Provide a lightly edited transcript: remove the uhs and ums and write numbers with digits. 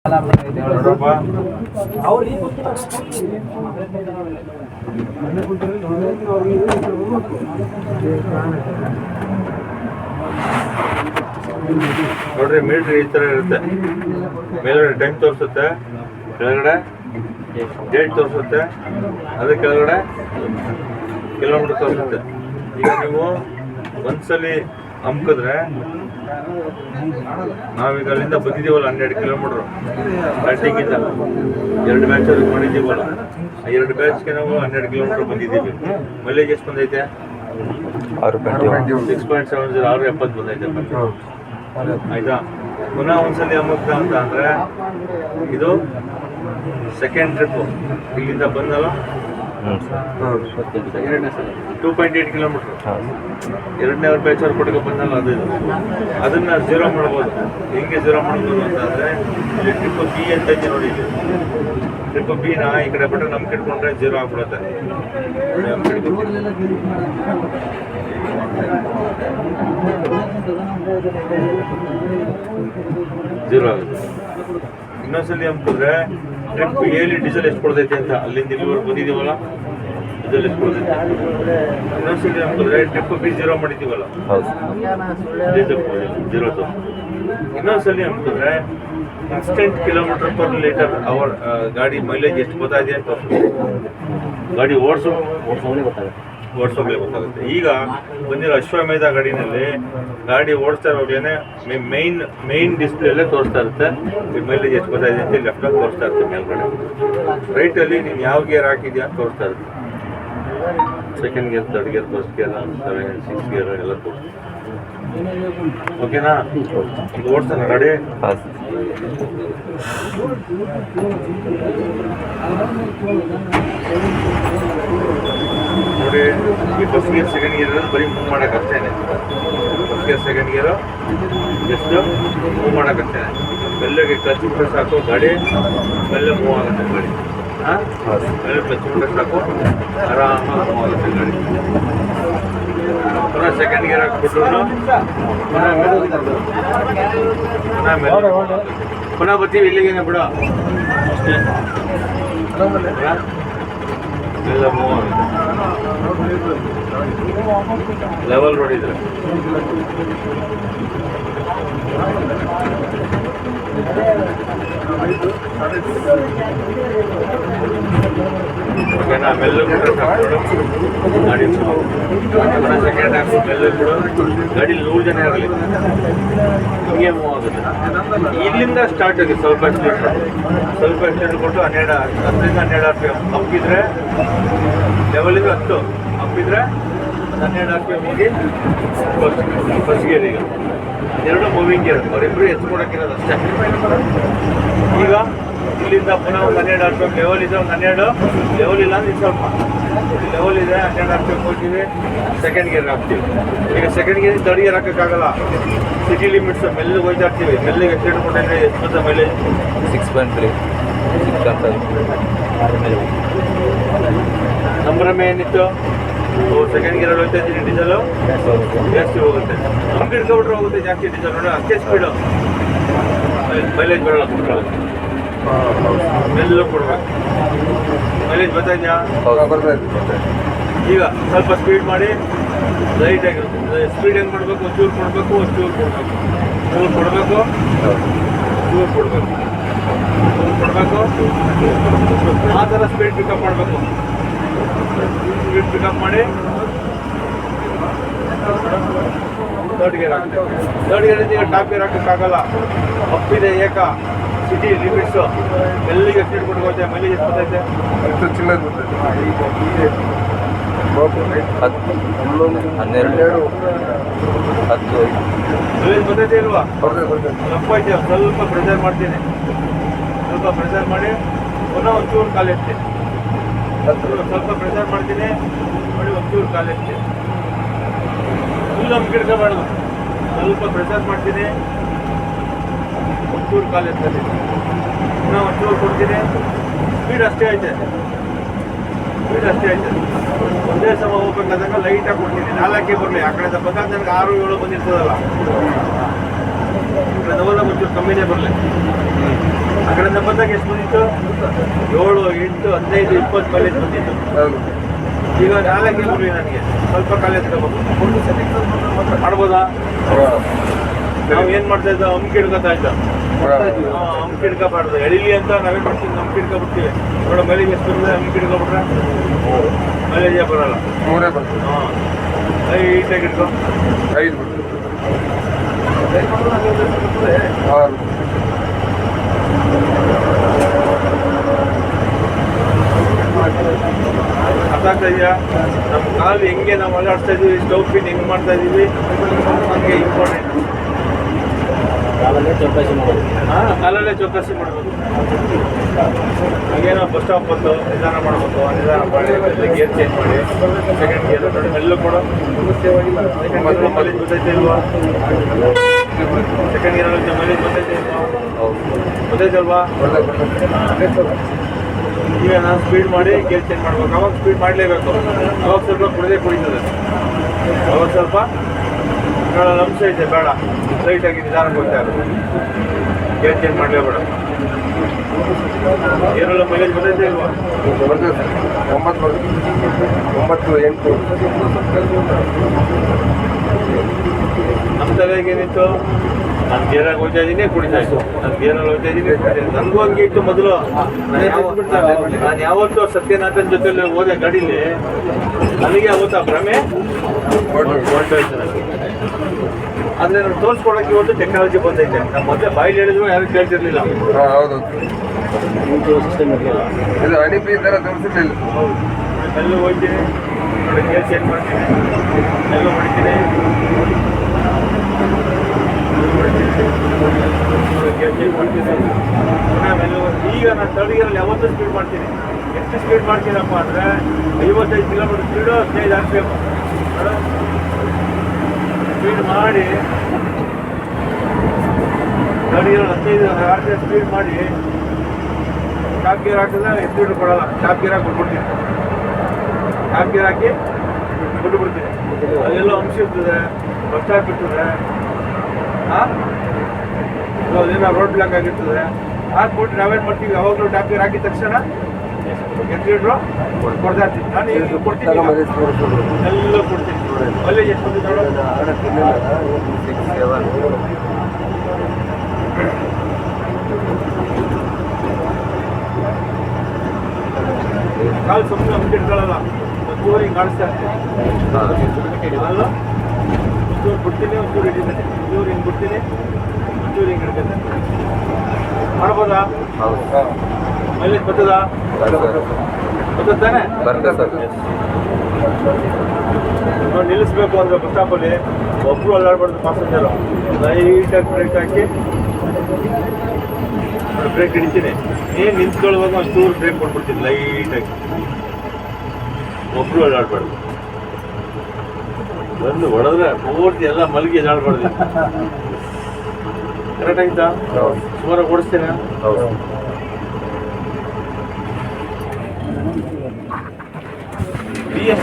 ನೋಡ್ರಪ್ಪ ನೋಡ್ರಿ ಮೀಟ್ರ್ ಈ ತರ ಇರುತ್ತೆ. ಮೇಲ್ಗಡೆ ಟೈಮ್ ತೋರಿಸುತ್ತೆ, ಕೆಳಗಡೆ ಡೇಟ್ ತೋರಿಸುತ್ತೆ, ಅದ್ರ ಕೆಳಗಡೆ ಕಿಲೋಮೀಟರ್ ತೋರಿಸುತ್ತೆ. ಈಗ ನೀವು ಒಂದ್ಸಲಿ ಹಮ್ಕಿದ್ರೆ ನಾವೀಗ ಅಲ್ಲಿಂದ ಬಂದಿದ್ದೀವಲ್ಲ 12 ಕಿಲೋಮೀಟ್ರು ಸ್ಟಾರ್ಟಿಂಗಿಂದ 2 ಬ್ಯಾಚ್ ಅವ್ರಿಗೆ ಮಾಡಿದ್ದೀವಲ್ಲ, ಆ 2 ಬ್ಯಾಚ್ಗೆ ನಾವು 12 ಕಿಲೋಮೀಟ್ರ್ ಬಂದಿದ್ದೀವಿ. ಮೈಲೇಜ್ ಎಷ್ಟು ಬಂದೈತೆ? 6.70 6.70 ಬಂದೈತೆ. ಆಯ್ತಾ? ಪುನಃ ಒಂದ್ಸಲಿ ಹಮ್ಮಕ್ತ ಅಂತ ಅಂದರೆ ಇದು ಸೆಕೆಂಡ್ ಟ್ರಿಪ್ಪು. ಇಲ್ಲಿಂದ ಬಂದಲ್ಲ 2.8 ಕಿಲೋಮೀಟ್ರ್ ಎರಡನೇ ಬ್ಯಾಚ್ ಅವ್ರು ಕೊಟ್ಟಿಗೆ ಬಂದಲ್ಲ ಅದು ಇದು. ಅದನ್ನು ಝೀರೋ ಮಾಡ್ಬೋದು. ಹೆಂಗೆ ಝೀರೋ ಮಾಡ್ಬೋದು ಅಂತಂದರೆ ಇಲ್ಲಿ ಟ್ರಿಪ್ ಬಿ ಅಂತ ಐತೆ ನೋಡಿ. ಟ್ರಿಪ್ ಬಿನ ಈ ಕಡೆ ಬಿಟ್ಟರೆ ನಮ್ಮ ಕಿಟ್ಕೊಂಡ್ರೆ ಝೀರೋ ಆಗ್ಬಿಡುತ್ತೆ. ಝೀರೋ ಆಗುತ್ತೆ. ಇನ್ನೊಂದ್ಸಲಿ ಹಮ್ಮಿದ್ರೆ ಟ್ರಿಪ್ ಎಲ್ಲಿ ಡೀಸೆಲ್ ಎಷ್ಟು ಕೊಡ್ತೈತೆ ಅಂತ ಅಲ್ಲಿಂದ ಇಲ್ಲಿವರೆಗೆ ಬಂದಿದ್ದೀವಲ್ಲ, ಡೀಸೆಲ್ ಎಷ್ಟು ಕೊಡ್ತೈತೆ. ಇನ್ನೊಂದ್ಸಲಿ ಹಮ್ಮಿದ್ರೆ ಟ್ರಿಪ್ ಬಿ ಝೀರೋ ಮಾಡಿದ್ದೀವಲ್ಲ, ಡೀಸೆಲ್ ಝೀರೋ. ಇನ್ನೊಂದ್ಸಲಿ ಹಮ್ಮಿದ್ರೆ ಇನ್ಸ್ಟೆಂಟ್ ಕಿಲೋಮೀಟರ್ ಪರ್ ಲೀಟರ್ ಅವರ್ ಗಾಡಿ ಮೈಲೇಜ್ ಎಷ್ಟು ಗೊತ್ತಾಗಿದೆ ಅಂತ ಗಾಡಿ ಓಡಿಸೋಗ್ಲೇ ಗೊತ್ತಾಗುತ್ತೆ. ಈಗ ಬಂದಿರೋ ಅಶ್ವಮೇಧ ಗಾಡಿನಲ್ಲಿ ಗಾಡಿ ಓಡಿಸ್ತಾ ಇರೋಗ್ಲೇ ಮೈನ್ ಡಿಸ್ಪ್ಲೇಲ್ಲೇ ತೋರಿಸ್ತಾ ಇರುತ್ತೆ ಮೈಲೇಜ್ ಎಷ್ಟು ಗೊತ್ತಾಗಿದೆ ಅಂತ. ಲೆಫ್ಟಲ್ಲಿ ತೋರಿಸ್ತಾ ಇರುತ್ತೆ ಮೇಲ್ಗಡೆ. ರೈಟಲ್ಲಿ ನೀನು ಯಾವ ಗೇರ್ ಹಾಕಿದ್ಯಾ ಅಂತ ತೋರಿಸ್ತಾ ಇರುತ್ತೆ. Second gear, third gear, first gear, 7, 6 gear ಎಲ್ಲ ತೋರಿಸ್ತಾ. ಓಕೆನಾ? ಈಗ ಓಡಿಸ್ತಾನೆ ಗಾಡಿ. ನೋಡಿ, ಈ ಫಸ್ಟ್ ಗೇರ್ ಸೆಕೆಂಡ್ ಗೇರ್ ಬರೀ ಮೂವ್ ಮಾಡೋಕ್ಕಷ್ಟೇನೆ. ಫಸ್ಟ್ ಗೇರ್ ಸೆಕೆಂಡ್ ಗೇರು ಎಷ್ಟು ಮೂವ್ ಮಾಡೋಕ್ಕಷ್ಟೇನೆ. ಮೆಲ್ಲಗೆ ಕ್ಲಚ್ ಬಿಟ್ಟರೆ ಸಾಕು, ಗಾಡಿ ಮೆಲ್ಲ ಮೂವ್ ಆಗುತ್ತೆ ಗಾಡಿ. ಮೆಲ್ಲ ಕ್ಲಚ್ ಬಿಟ್ಟರೆ ಸಾಕು, ಆರಾಮಾಗಿ ಮೂವ್ ಆಗುತ್ತೆ ಗಾಡಿ. ಪುನಃ ಸೆಕೆಂಡ್ ಗೇರ್ ಹಾಕ್ಬಿಟ್ಟು ಪುನಃ ಬರ್ತೀವಿ ಇಲ್ಲಿಗೇನೆ ಬಿಡು. ಅಷ್ಟೇ ಎಲ್ಲ ಮೂವ್ ಆಗುತ್ತೆ. ಲೆವೆಲ್ ರೋಡ್ ಇದ್ರೆ ಓಕೆನಾ? ಮೆಲ್ಲ ಬಿಟ್ಟರೆ ಸಾಕು ಗಾಡಿ. ಸೆಕೆಂಡ್ ಹಾಕು ಮೆಲ್ಲ ಬಿಡು. ಗಾಡಿ 100 ಜನ ಇರಲಿ, ಹಿಂಗೆ ಮೂವ್ ಆಗುತ್ತೆ. ಇಲ್ಲಿಂದ ಸ್ಟಾರ್ಟ್ ಆಗುತ್ತೆ ಸ್ವಲ್ಪ ಎಕ್ಸ್ಟೆಂಡ್ ಕೊಟ್ಟು 10ರಿಂದ 12 RPM ಅಪ್ಪಿದ್ರೆ ಲೆವೆಲಿಗೆ 10 ಅಪ್ಪಿದ್ರೆ 12 RPM ಹೋಗಿ ಫಸ್ಟ್ ಗೇರ್. ಈಗ ಎರಡು ಮೂವಿಂಗ್ ಗೇರ್, ಅವರಿಬ್ಬರು ಹೆಚ್ಚು ಕೊಡೋಕ್ಕಿರೋದು ಅಷ್ಟೇ. ಈಗ ಇಲ್ಲಿಂದ ಪುನಃ ಒಂದು 12 RPM ಲೆವೆಲ್ ಇದೆ, ಒಂದು 12 ಲೆವೆಲ್ ಇಲ್ಲ ಅಂದ್ರೆ ಸ್ವಲ್ಪ ಲೆವೆಲ್ ಇದೆ. 12 RPM ಹೋಗ್ತೀವಿ, ಸೆಕೆಂಡ್ ಗೇರ್ ಹಾಕ್ತೀವಿ. ಈಗ ಸೆಕೆಂಡ್ ಗೇರ್ ಥರ್ಡ್ ಗೇರ್ ಹಾಕೋಕ್ಕಾಗಲ್ಲ, ಸಿಟಿ ಲಿಮಿಟ್ಸ್ ಮೆಲ್ಲಿಗೆ ಹೋಗ್ತಾ ಇರ್ತೀವಿ. ಮೆಲ್ಲಿಗೆ ಎಕ್ಸ್ಟೆಂಡ್ ಕೊಟ್ಟಿದ್ರೆ ಎಷ್ಟು ಬರುತ್ತೆ ಮೈಲೇಜ್? 6.3 ನಂಬರಮ್ಮೆ ಏನಿತ್ತು? ಸೆಕೆಂಡ್ ಗೇರಲ್ಲಿ ಹೋಗ್ತಾ ಇದ್ದೀನಿ, ಡೀಸೆಲು ಜಾಸ್ತಿ ಹೋಗುತ್ತೆ. ನಮ್ಗೆ ಹಿಡ್ಕೊಬಿಟ್ರೆ ಹೋಗುತ್ತೆ ಜಾಸ್ತಿ ಡೀಸೆಲ್. ನೋಡಿ ಅಷ್ಟೇ ಸ್ಪೀಡು, ಮೈಲೇಜ್ ಬರೋಲ್ಲ. ಕೊಡ್ಕೊಳ್ಳೋದು ಮೆಲ್ಲ ಕೊಡ್ಬೇಕು. ಮೈಲೇಜ್ ಬರ್ತಾಯಿದ್ಯಾ? ಈಗ ಸ್ವಲ್ಪ ಸ್ಪೀಡ್ ಮಾಡಿ ಲೈಟಾಗಿರುತ್ತೆ. ಸ್ಪೀಡ್ ಹೆಂಗೆ ಮಾಡಬೇಕು? ಒಂಚೂರು ಕೊಡಬೇಕು, ಒಂಚೂರು ಕೊಡಬೇಕು, ಚೂರು ಕೊಡಬೇಕು, ಚೂರು ಕೊಡಬೇಕು, ಕೊಡಬೇಕು. ಆ ಥರ ಸ್ಪೀಡ್ ಪಿಕಪ್ ಮಾಡಬೇಕು. ಸ್ಪೀಡ್ ಪಿಕಪ್ ಮಾಡಿ ಥರ್ಡ್ ಗೇರ್ ಹಾಕ್ತೇವೆ. ಥರ್ಡ್ ಗೇರಿಂದ ಈಗ ಟಾಪ್ ಗೇರ್ ಹಾಕೋಕ್ಕಾಗಲ್ಲ, ಅಪ್ಪಿದೆ ಏಕ ಸಿಟಿ ಲಿಮಿಟ್ಸು. ಮೆಲ್ಲಿಗೆ ಸ್ಪೀಡ್ ಕೊಟ್ಕೋತೆ. ಮೈಲೇಜ್ ಎಷ್ಟು ಬರ್ತೈತೆ? 12 ಮೈಲೇಜ್ ಬರ್ತೈತೆ ಇಲ್ವಾ? ತಪ್ಪ ಐತೆ. ಸ್ವಲ್ಪ ಪ್ರೆಷರ್ ಮಾಡ್ತೀನಿ, ಸ್ವಲ್ಪ ಪ್ರೆಷರ್ ಮಾಡಿ ಪುನಃ ಒಂಚೂರು ಕಾಲೆತ್ತೀನಿ. ಸ್ವಲ್ಪ ಪ್ರೆಷರ್ ಮಾಡ್ತೀನಿ ನೋಡಿ, ಒಂಚೂರು ಕಾಲೆತ್ತೀನಿ. ಫುಲ್ ನಮ್ಮ ಗಿಡ್ಕೋಬಾರ್ದು. ಸ್ವಲ್ಪ ಪ್ರೆಷರ್ ಮಾಡ್ತೀನಿ, ಒಂಚೂರು ಕಾಲೆತ್ತೀನಿ, ಪುನಃ ಒಂಚೂರು ಕೊಡ್ತೀನಿ. ಸ್ಪೀಡ್ ಅಷ್ಟೇ ಐತೆ, ಸ್ಪೀಡ್ ಅಷ್ಟೇ ಐತೆ. ಒಂದೇ ಸಮ ಹೋಗ್ಬೇಕಾದಾಗ ಲೈಟಾಗಿ ಕೊಡ್ತೀನಿ. 4ಕ್ಕೆ ಬರಲಿ. ಆ ಕಡೆ ಬಂದಾಗ ನನಗೆ 6, 7 ಬಂದಿರ್ತದಲ್ಲ, ಆ ಕಡೆ ಹೋದಾಗ ಒಂಚೂರು ಕಮ್ಮಿನೇ ಬರಲಿ. ಆ ಕಡೆ ಬಂದಾಗ ಎಷ್ಟು ಬಂದಿತ್ತು? 7, 8, 15, 20 ಮೈಲೇಜ್ ಬಂದಿತ್ತು. ಹೌದು. ಈಗ 4 ಗುರಿ ನನಗೆ ಸ್ವಲ್ಪ ಕಾಲೇಜ್ ಮಾಡ್ಬೋದಾ? ನಾವು ಏನು ಮಾಡ್ತಾ ಇದ್ದ ಹಮ್ಕಿ ಹಿಡ್ಕೊತಾ ಇದ್ದ. ಹಮ್ಕಿ ಹಿಡ್ಕೊಬಾರ್ದು, ಎಳಿಲಿ ಅಂತ ನಾವೇನು ಮಾಡ್ತೀವಿ, ಹಮ್ಕಿ ಹಿಡ್ಕೊಬಿಡ್ತೀವಿ. ನೋಡೋ ಮೈಲೇಜ್ ಎಷ್ಟು ಬರ್ತದೆ, ಹಮ್ಕಿ ಹಿಡ್ಕೊಬಿಟ್ರೆ ಮೈಲೇಜೇ ಬರೋಲ್ಲ. 3 ಬರ್ತದೆ. ಹಾಂ, ಲೈಟಾಗಿ ಹಿಡ್ಕೊ. 5 ಬರ್ತದೆ. 6. ಅರ್ಥ ಆಗ್ತಾ ಇದೆಯಾ? ನಮ್ಮ ಕಾಲು ಹೆಂಗೆ ನಾವು ಅಲ್ಲಾಡ್ತಾ ಇದೀವಿ, ಸ್ಟವ್ ಪಿನ್ ಹೆಂಗೆ ಮಾಡ್ತಾ ಇದೀವಿ, ನಮಗೆ ಇಂಪಾರ್ಟೆಂಟ್. ಕಾಲಲ್ಲೇ ಚೌಕಾಸಿ ಮಾಡಬೇಕು. ಹಾಗೇನೋ ಬಸ್ ಸ್ಟಾಪ್ ಬಂದು ನಿಧಾನ ಮಾಡಬೇಕು, ನಿಧಾನ ಮಾಡಿ ಗೇರ್ ಚೇಂಜ್ ಮಾಡಿ ಸೆಕೆಂಡ್ ಗೇರ್ ನೋಡಿ ಮೆಲ್ಲ ಕೊಡು. ಮೊದಲು ಮೈಲೇಜ್ ಗೊತ್ತೈತೆ ಇಲ್ವಾ? ಸೆಕೆಂಡ್ ಗೇರಲ್ಲಿ ಮೈಲೇಜ್ ಗೊತ್ತೈತೆ ಇಲ್ವಾ? ಗೊತ್ತೈತಲ್ವಾ? ಈಗ ನಾನು ಸ್ಪೀಡ್ ಮಾಡಿ ಗೇರ್ ಚೇಂಜ್ ಮಾಡ್ಬೇಕು. ಅವಾಗ ಸ್ಪೀಡ್ ಮಾಡಲೇಬೇಕು. ಅವಾಗ ಸ್ವಲ್ಪ ಕುಡಿತದೆ. ಅವಾಗ ಸ್ವಲ್ಪ ಅಂಶ ಐತೆ, ಬೇಡ ಲೈಟಾಗಿ ನಿಧಾನ ಹೋಗ್ತಾ ಇರೋದು. ಗೇರ್ ಚೇಂಜ್ ಮಾಡಲೇಬೇಡ. ಏನೆಲ್ಲ ಮೈಲೇಜ್ ಗೊತ್ತೈತೆ ಇಲ್ವಾ? 9, 8. ನಮ್ಮ ತಲೆಗೆ ಏನಿತ್ತು, ನಾನು ಗೇರಾಗಿ ಹೋಗ್ತಾ ಇದ್ದೀನಿ, ಕುಡಿತಾ ಇತ್ತು. ನಾನು ಗೇರಲ್ಲಿ ಹೋಗ್ತಾ ಇದ್ದೀನಿ, ಕುಡಿತಾ ಇದ್ದೀನಿ. ನನಗೂ ಹಂಗೆ ಇತ್ತು ಮೊದಲು. ನಾನು ಯಾವತ್ತೂ ಸತ್ಯನಾಥನ್ ಜೊತೆಲಿ ಹೋದೆ ಗಾಡೀಲಿ, ನನಗೆ ಅವತ್ತು ಆ ಭ್ರಮೆ ಹೊರಟೋಯ್ತು ನನಗೆ. ಆದರೆ ನಾನು ತೋರಿಸ್ಕೊಡೋಕ್ಕೆ ಇವತ್ತು ಟೆಕ್ನಾಲಜಿ ಬಂದೈತೆ. ನಮ್ಮ ಮೊದಲೇ ಬಾಯಿಲಿ ಹೇಳಿದ್ರು ಯಾರು ಕೇಳ್ತಿರ್ಲಿಲ್ಲ. ಹೌದು. ಇದು ಅಣಿಪಿ ಥರ ತೋರಿಸಿರ್ಲಿಲ್ಲ. ಹೌದು. ನಾನು ಹೋಗ್ತೀನಿ, ನೋಡಿ ಗೇರ್ ಚೇಂಜ್ ಮಾಡ್ತೀನಿ, ಎಲ್ಲ ಮಾಡ್ತೀನಿ, ಗೇರ್ ಚೇಂಜ್ ಮಾಡ್ತೀನಿ. ಆಮೇಲೆ ಈಗ ನಾನು ತಳಿಗೆರಲ್ಲಿ ಯಾವತ್ತೂ ಸ್ಪೀಡ್ ಮಾಡ್ತೀನಿ. ಎಷ್ಟು ಸ್ಪೀಡ್ ಮಾಡ್ತೀನಪ್ಪ ಅಂದರೆ 55 ಕಿಲೋಮೀಟರ್ ಸ್ಪೀಡು 15 ಹಾಕಬೇಕು. ಸ್ಪೀಡ್ ಮಾಡಿ ಗಾಡಿಗಳು 15 RPM ಸ್ಪೀಡ್ ಮಾಡಿ ಟಾಪ್ ಗೇರ್ ಹಾಕಿದ್ರೆ ಸ್ಪೀಡ್ ಕೊಡಲ್ಲ. ಟಾಪ್ ಗೇರ್ ಹಾಕಿ ಬಿಟ್ಬಿಡ್ತೀನಿ. ಟಾಪ್ ಗೇರ್ ಹಾಕಿ ಬಿಟ್ಟುಬಿಡ್ತೀನಿ. ಅದೆಲ್ಲ ಅಂಶ ಇರ್ತದೆ, ಬಸ್ ಸ್ಟಾಪ್ ಇರ್ತದೆ, ಅದೇನೋ ರೋಡ್ ಬ್ಲಾಕ್ ಆಗಿರ್ತದೆ. ಹಾಕ್ಬಿಟ್ಟು ನಾವೇನು ಮಾಡ್ತೀವಿ, ಯಾವಾಗಲೂ ಟಾಪ್ ಗೇರ್ ಹಾಕಿದ ತಕ್ಷಣ ಎತ್ತಿಡ್ರು ಕೊಡ್ತಾ ಇರ್ತೀನಿ. ನಾನು ಈಗ ಕೊಡ್ತೀನಿ, ಎಲ್ಲ ಕೊಡ್ತೀನಿ. ಮೈಲೇಜ್ ಎಷ್ಟು ಬಂದಿದೆ ನೋಡು. 6, 7. ಕಾಲು ಸುಮ್ಮನೆ ಹಮ್ಮಿಟ್ಕೊಳ್ಳಲ್ಲ, ಒಂಚೂರು ಹಿಂಗೆ ಕಾಣಿಸ್ತಾ ಇರ್ತೀನಿ. ಅಲ್ಲ, ಒಂಚೂರು ಬಿಡ್ತೀನಿ, ಒಂಚೂರು ಹಿಡಿತೀನಿ, ಒಂಚೂರು ಹಿಂಗೆ ಬಿಡ್ತೀನಿ, ಒಂಚೂರು ಹಿಂಗೆ ಹಿಡ್ಕೊತೀನಿ. ಮಾಡ್ಬೋದಾ? ಮೈಲೇಜ್ ಬರ್ತದಾ? ಬರ್ತದೆ ತಾನೆ? ನೋಡಿ, ನಿಲ್ಲಿಸ್ಬೇಕು ಅಂದರೆ ಬಸ್ ಸ್ಟಾಪಲ್ಲಿ ಒಬ್ಬರು ಅಲ್ಲಾಡ್ಬಾರ್ದು ಪ್ಯಾಸೆಂಜರು. ಲೈಟಾಗಿ ಬ್ರೇಕ್ ಹಾಕಿ ಬ್ರೇಕ್ ಹಿಡಿತೀನಿ. ಏನು ನಿಂತ್ಕೊಳ್ಳುವಾಗ ಒಂಚೂರು ಬ್ರೇಕ್ ಕೊಟ್ಬಿಡ್ತೀನಿ ಲೈಟಾಗಿ. ಒಬ್ಬರು ಅಲ್ಲಾಡ್ಬಾರ್ದು. ಬಂದು ಹೊಡೆದ್ರೆ ಪೂರ್ತಿ ಎಲ್ಲ ಮಲಗಿ ಎದಾಡ್ಬಾರ್ದು. ಕರೆಕ್ಟ್ ಆಯ್ತಾ? ಸುಮಾರಾಗಿ ಓಡಿಸ್ತೇನೆ. BS